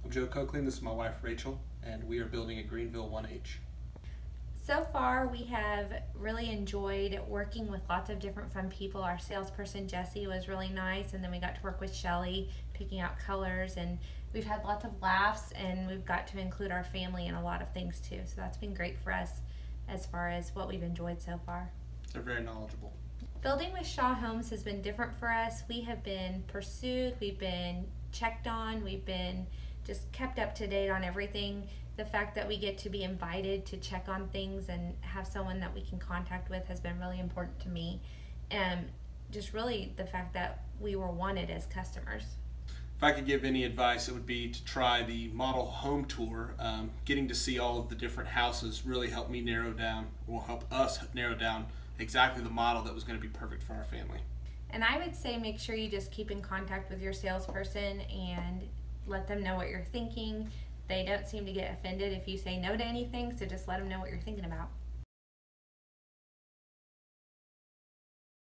I'm Joe Coakley, and this is my wife Rachel, and we are building a Greenville 1H. So far, we have really enjoyed working with lots of different fun people. Our salesperson, Jessie, was really nice, and then we got to work with Shelly, picking out colors, and we've had lots of laughs, and we've got to include our family in a lot of things too. So that's been great for us as far as what we've enjoyed so far. They're very knowledgeable. Building with Shaw Homes has been different for us. We have been pursued, we've been checked on, we've been just kept up to date on everything. The fact that we get to be invited to check on things and have someone that we can contact with has been really important to me. And just really the fact that we were wanted as customers. If I could give any advice, it would be to try the model home tour. Getting to see all of the different houses really helped me will help us narrow down exactly the model that was going to be perfect for our family. And I would say make sure you just keep in contact with your salesperson and let them know what you're thinking. They don't seem to get offended if you say no to anything, so just let them know what you're thinking about.